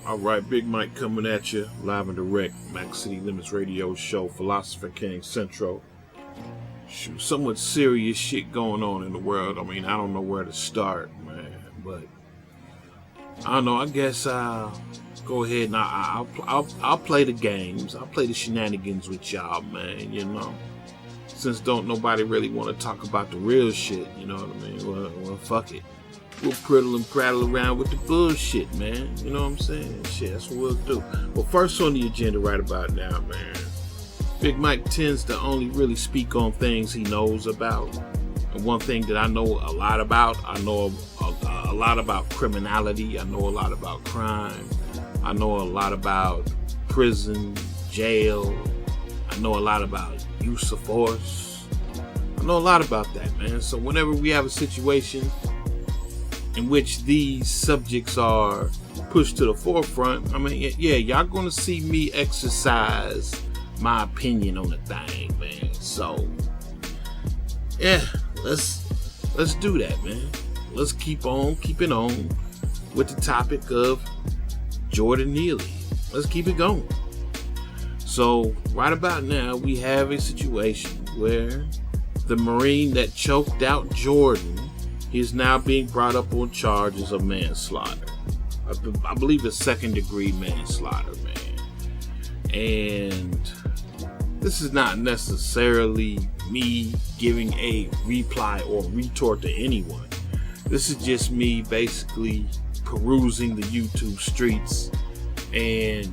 All right, Big Mike coming at you live and direct, Max City Limits Radio Show, Philosopher King Central. Shoot, somewhat serious shit going on in the world. I mean, I don't know where to start, man, but I don't know. I guess I'll go ahead and I'll play the games. I'll play the shenanigans with y'all, man. You know, since don't nobody really want to talk about the real shit. You know what I mean? Well, fuck it. We'll priddle and prattle around with the bullshit, man. You know what I'm saying? Shit, that's what we'll do. Well, first on the agenda right about now, man. Big Mike tends to only really speak on things he knows about. And one thing that I know a lot about, I know a lot about criminality. I know a lot about crime. I know a lot about prison, jail. I know a lot about use of force. I know a lot about that, man. So whenever we have a situation in which these subjects are pushed to the forefront, I mean, yeah, y'all gonna see me exercise my opinion on the thing, man. So, yeah, let's do that, man. Let's keep on keeping on with the topic of Jordan Neely. Let's keep it going. So, right about now, we have a situation where the Marine that choked out Jordan is now being brought up on charges of manslaughter. I believe it's second-degree manslaughter, man. And this is not necessarily me giving a reply or retort to anyone. This is just me basically perusing the YouTube streets and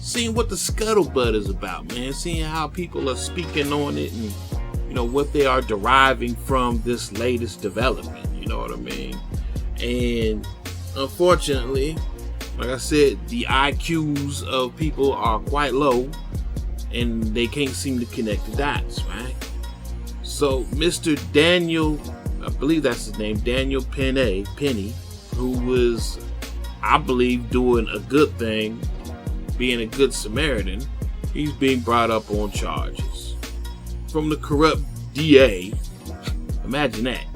seeing what the scuttlebutt is about, man. Seeing how people are speaking on it and what they are deriving from this latest development, you know what I mean? And unfortunately, like I said, the IQs of people are quite low and they can't seem to connect the dots, right? So Mr. Daniel, I believe that's his name, Daniel Penny, who was, I believe, doing a good thing, being a good Samaritan, he's being brought up on charges from the corrupt DA. Imagine that.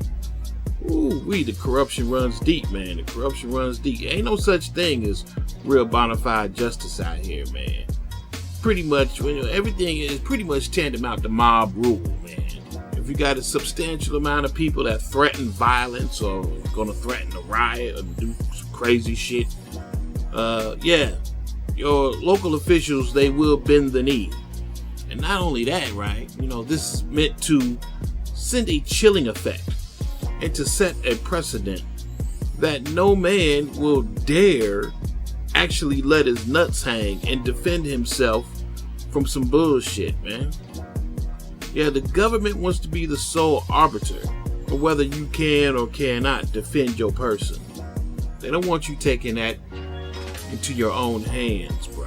Ooh, the corruption runs deep, man. The corruption runs deep. Ain't no such thing as real bona fide justice out here, man. Pretty much, everything is pretty much tantamount to mob rule, man. If you got a substantial amount of people that threaten violence or gonna threaten a riot or do some crazy shit, yeah, your local officials, they will bend the knee. And not only that, right, this is meant to send a chilling effect and to set a precedent that no man will dare actually let his nuts hang and defend himself from some bullshit, man. Yeah, the government wants to be the sole arbiter of whether you can or cannot defend your person. They don't want you taking that into your own hands, bruh.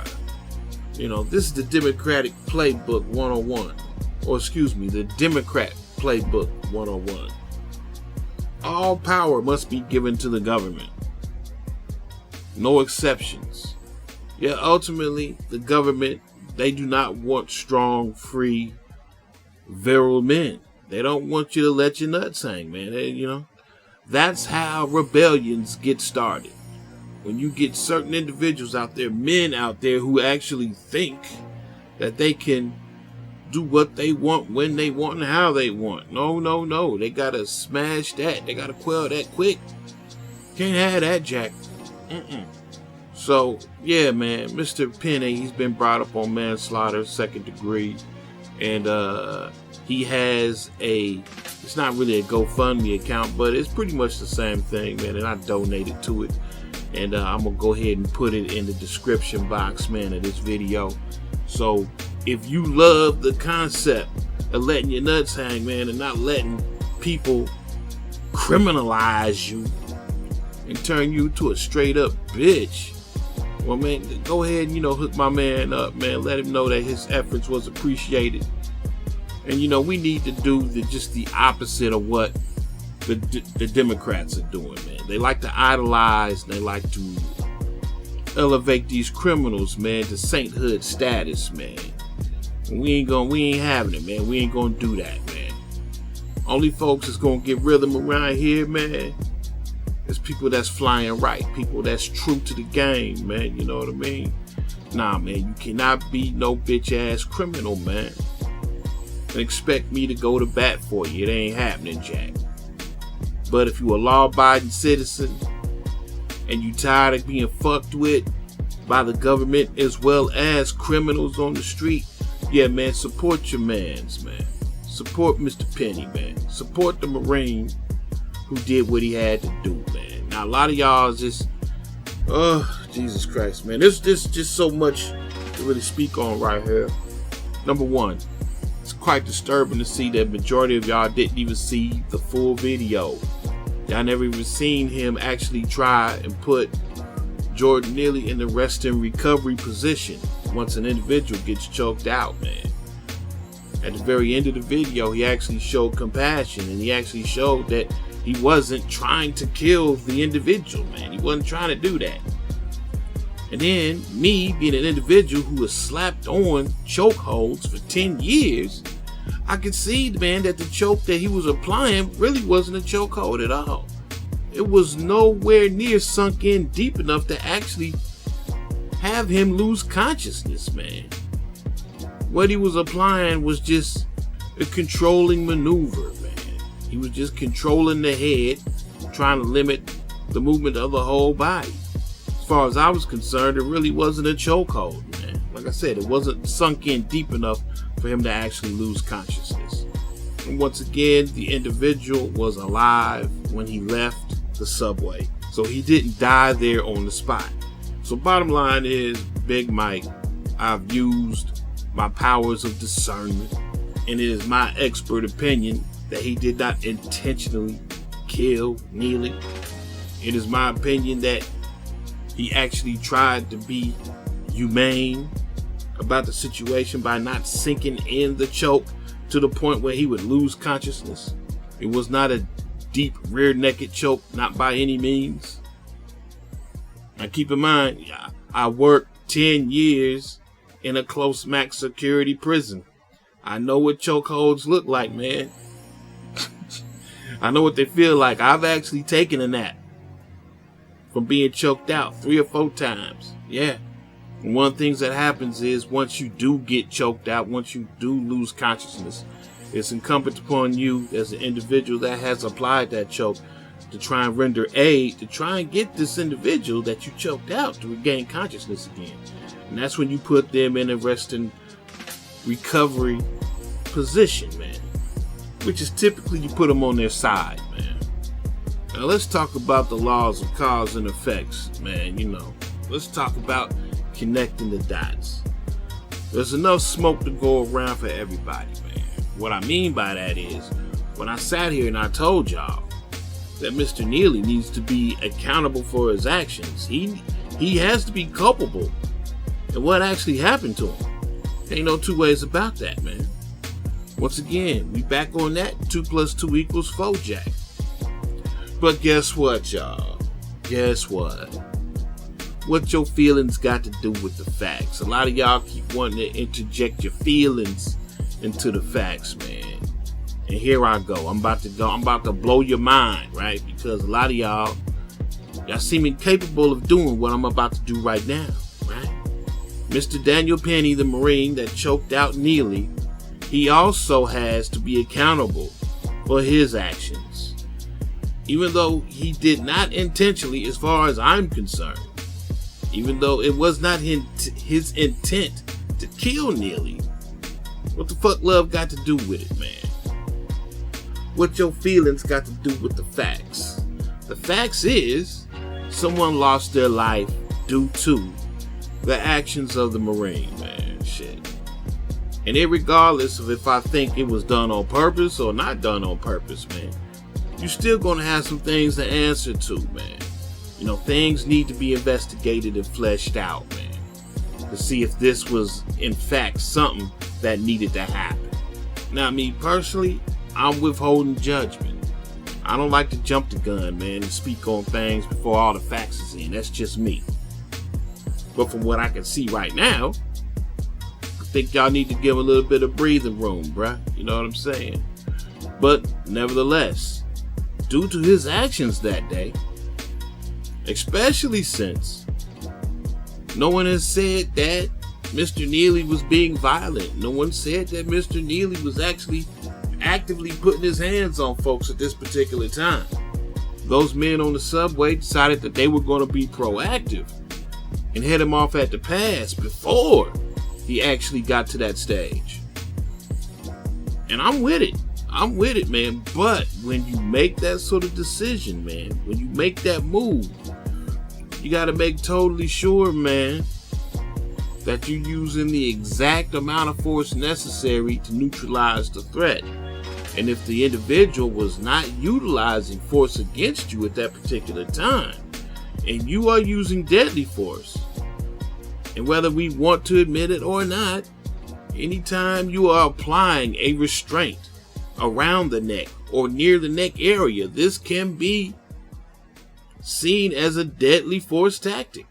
This is the Democratic Playbook 101. Or excuse me, the Democrat Playbook 101. All power must be given to the government. No exceptions. Yet ultimately, the government, they do not want strong, free, virile men. They don't want you to let your nuts hang, man. That's how rebellions get started. When you get certain individuals out there, men out there who actually think that they can do what they want, when they want, and how they want. No. They gotta smash that. They gotta quell that quick. Can't have that, Jack. So, yeah, man, Mr. Penny, he's been brought up on manslaughter, second degree. And he has it's not really a GoFundMe account, but it's pretty much the same thing, man. And I donated to it. And I'm going to go ahead and put it in the description box, man, of this video. So if you love the concept of letting your nuts hang, man, and not letting people criminalize you and turn you to a straight up bitch, well, man, go ahead and, hook my man up, man. Let him know that his efforts was appreciated. And, we need to do just the opposite of what the Democrats are doing, man. They like to idolize and they like to elevate these criminals, man, to sainthood status, man. And we ain't having it, man. We ain't gonna do that, man. Only folks that's gonna get rhythm around here, man, It's people that's flying right, people that's true to the game, man. You know what I mean? Nah, man, you cannot be no bitch ass criminal, man, and expect me to go to bat for you. It ain't happening, Jack. But if you a law-abiding citizen and you tired of being fucked with by the government as well as criminals on the street, yeah, man, support your mans, man. Support Mr. Penny, man. Support the Marine who did what he had to do, man. Now, a lot of y'all is just, Jesus Christ, man. There's just so much to really speak on right here. Number one, it's quite disturbing to see that majority of y'all didn't even see the full video. Y'all never even seen him actually try and put Jordan Neely in the rest and recovery position once an individual gets choked out, man. At the very end of the video, he actually showed compassion, and he actually showed that he wasn't trying to kill the individual, man. He wasn't trying to do that. And then me, being an individual who was slapped on chokeholds for 10 years, I could see, man, that the choke that he was applying really wasn't a chokehold at all. It was nowhere near sunk in deep enough to actually have him lose consciousness, man. What he was applying was just a controlling maneuver, man. He was just controlling the head, trying to limit the movement of the whole body. As far as I was concerned, it really wasn't a chokehold, man. Like I said, it wasn't sunk in deep enough for him to actually lose consciousness. And once again, the individual was alive when he left the subway. So he didn't die there on the spot. So bottom line is, Big Mike, I've used my powers of discernment, and it is my expert opinion that he did not intentionally kill Neely. It is my opinion that he actually tried to be humane about the situation by not sinking in the choke to the point where he would lose consciousness. It was not a deep rear-naked choke, not by any means. Now keep in mind, I worked 10 years in a close max security prison. I know what chokeholds look like, man. I know what they feel like. I've actually taken a nap from being choked out 3 or 4 times. Yeah. And one of the things that happens is once you do get choked out, once you do lose consciousness, it's incumbent upon you as an individual that has applied that choke to try and render aid to try and get this individual that you choked out to regain consciousness again. And that's when you put them in a rest and recovery position, man. Which is typically you put them on their side, man. Now let's talk about the laws of cause and effects, man. You know, let's talk about connecting the dots. There's enough smoke to go around for everybody, man. What I mean by that is, when I sat here and I told y'all that Mr. Neely needs to be accountable for his actions, he has to be culpable in what actually happened to him. Ain't no two ways about that, man. Once again, we back on that 2 + 2 = 4, Jack. But guess what, y'all? Guess what? What your feelings got to do with the facts? A lot of y'all keep wanting to interject your feelings into the facts, man. And here I go. I'm about to blow your mind, right? Because a lot of y'all seem incapable of doing what I'm about to do right now, right? Mr. Daniel Penny, the Marine that choked out Neely, he also has to be accountable for his actions. Even though he did not intentionally, as far as I'm concerned, even though it was not his intent to kill Neely, what the fuck love got to do with it, man? What your feelings got to do with the facts? The facts is, someone lost their life due to the actions of the Marine, man. Shit. And irregardless of if I think it was done on purpose or not done on purpose, man, you're still gonna have some things to answer to, man. You know, things need to be investigated and fleshed out, man, to see if this was in fact something that needed to happen. Now, me personally, I'm withholding judgment. I don't like to jump the gun, man, and speak on things before all the facts is in. That's just me. But from what I can see right now, I think y'all need to give a little bit of breathing room, bruh. You know what I'm saying? But nevertheless, due to his actions that day, Especially since no one has said that Mr. Neely was being violent. No one said that Mr. Neely was actually actively putting his hands on folks at this particular time. Those men on the subway decided that they were going to be proactive and head him off at the pass before he actually got to that stage. And I'm with it, man. But when you make that sort of decision, man, when you make that move, you got to make totally sure, man, that you're using the exact amount of force necessary to neutralize the threat. And if the individual was not utilizing force against you at that particular time, and you are using deadly force, and whether we want to admit it or not, anytime you are applying a restraint around the neck or near the neck area, this can be seen as a deadly force tactic.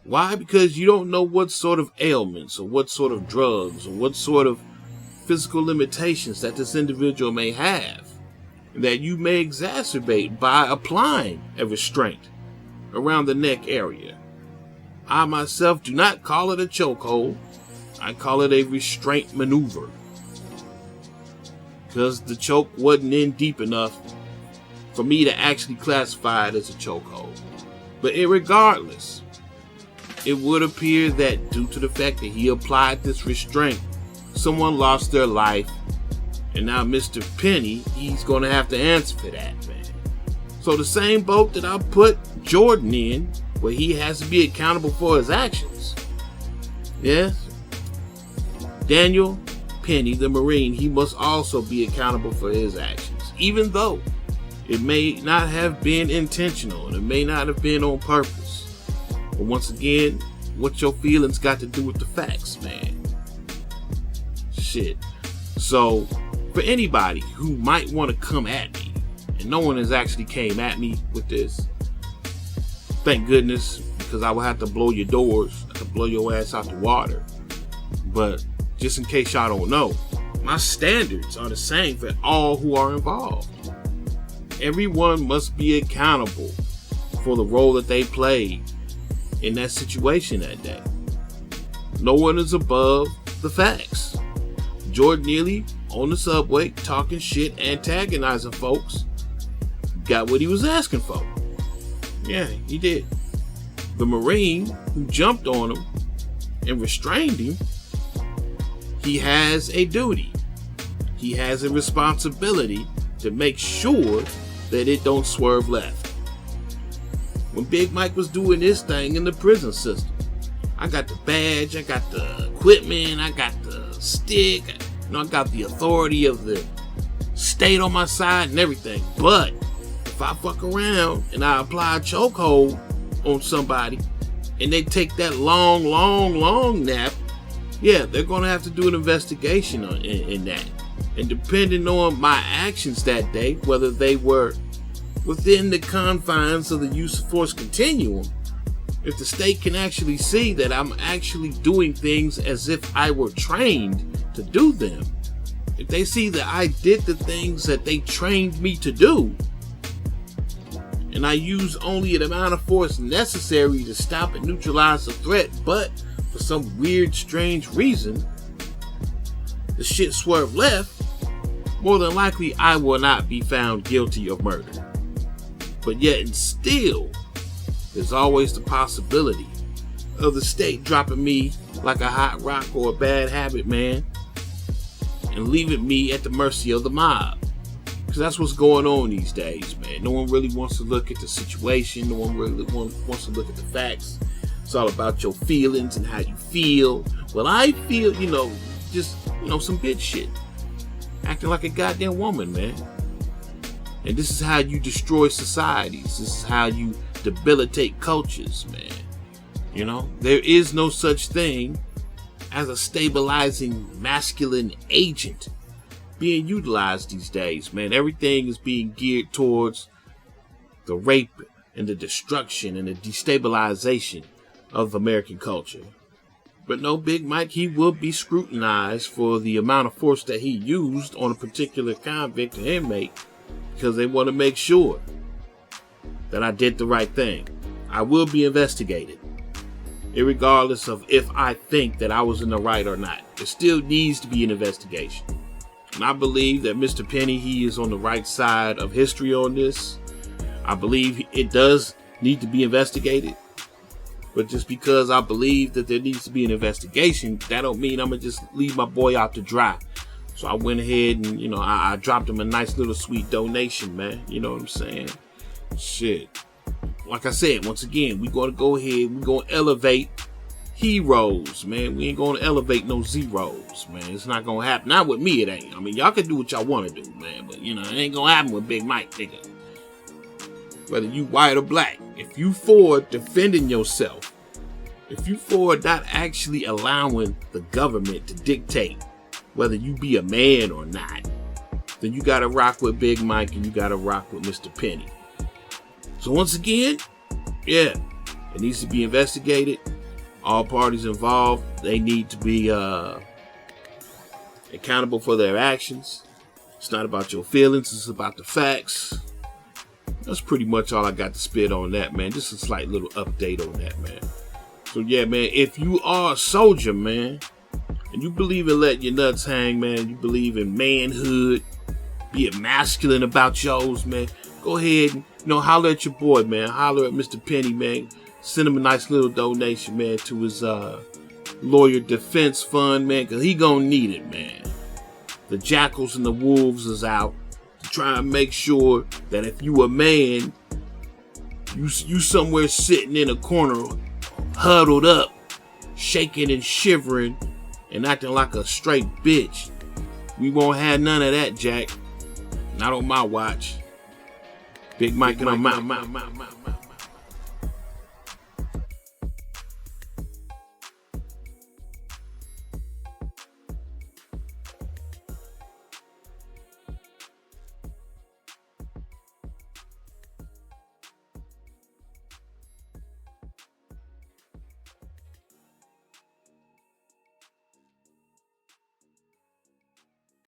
Why? Because you don't know what sort of ailments or what sort of drugs or what sort of physical limitations that this individual may have that you may exacerbate by applying a restraint around the neck area. I myself do not call it a chokehold. I call it a restraint maneuver, because the choke wasn't in deep enough for me to actually classify it as a chokehold. But regardless, it would appear that due to the fact that he applied this restraint, someone lost their life, and now Mr. Penny, he's going to have to answer for that, man. So the same boat that I put Jordan in, where he has to be accountable for his actions. Yes, Daniel Penny, the Marine, he must also be accountable for his actions, even though it may not have been intentional and it may not have been on purpose. But once again, what your feelings got to do with the facts, man? Shit. So for anybody who might want to come at me, and no one has actually came at me with this, thank goodness, because I will have to blow your doors, I have to blow your ass out the water. But just in case y'all don't know, my standards are the same for all who are involved. Everyone must be accountable for the role that they played in that situation that day. No one is above the facts. Jordan Neely on the subway talking shit, antagonizing folks, got what he was asking for. Yeah, he did. The Marine who jumped on him and restrained him, he has a duty. He has a responsibility to make sure that it don't swerve left. When Big Mike was doing his thing in the prison system, I got the badge, I got the equipment, I got the stick, I got the authority of the state on my side and everything. But if I fuck around and I apply a chokehold on somebody and they take that long nap, yeah, they're going to have to do an investigation in that. And depending on my actions that day, whether they were within the confines of the use of force continuum, if the state can actually see that I'm actually doing things as if I were trained to do them, if they see that I did the things that they trained me to do, and I use only an amount of force necessary to stop and neutralize the threat, but for some weird, strange reason, the shit swerved left, more than likely I will not be found guilty of murder. But yet and still, there's always the possibility of the state dropping me like a hot rock or a bad habit, man, and leaving me at the mercy of the mob. Because that's what's going on these days, man. No one really wants to look at the situation. No one really wants to look at the facts. It's all about your feelings and how you feel. Well, I feel, just some bitch shit. Acting like a goddamn woman, man. And this is how you destroy societies. This is how you debilitate cultures, man. There is no such thing as a stabilizing masculine agent being utilized these days, man. Everything is being geared towards the rape and the destruction and the destabilization of American culture. But no, Big Mike, he will be scrutinized for the amount of force that he used on a particular convict or inmate, because they want to make sure that I did the right thing. I will be investigated, irregardless of if I think that I was in the right or not. There still needs to be an investigation. And I believe that Mr. Penny, he is on the right side of history on this. I believe it does need to be investigated. But just because I believe that there needs to be an investigation, that don't mean I'm going to just leave my boy out to dry. So I went ahead and, you know, I dropped him a nice little sweet donation, man. You know what I'm saying? Shit. Like I said, once again, we're going to go ahead, we're going to elevate heroes, man. We ain't going to elevate no zeros, man. It's not going to happen. Not with me, it ain't. I mean, y'all can do what y'all want to do, man. But, you know, it ain't going to happen with Big Mike, nigga. Whether you white or black. If you for defending yourself, if you for not actually allowing the government to dictate whether you be a man or not, then you got to rock with Big Mike and you got to rock with Mr. Penny. So once again, yeah, it needs to be investigated. All parties involved, they need to be accountable for their actions. It's not about your feelings, it's about the facts. That's pretty much all I got to spit on that, man. Just a slight little update on that, man. So yeah, man, if you are a soldier, man, and you believe in letting your nuts hang, man, you believe in manhood, being masculine about yours, man, go ahead and, you know, holler at your boy, man. Holler at Mr. Penny, man. Send him a nice little donation, man, to his lawyer defense fund, man, because he gonna need it, man. The jackals and the wolves is out to try and make sure that if you a man, you somewhere sitting in a corner, huddled up, shaking and shivering, and acting like a straight bitch. We won't have none of that, Jack. Not on my watch. Big Mike in my mouth.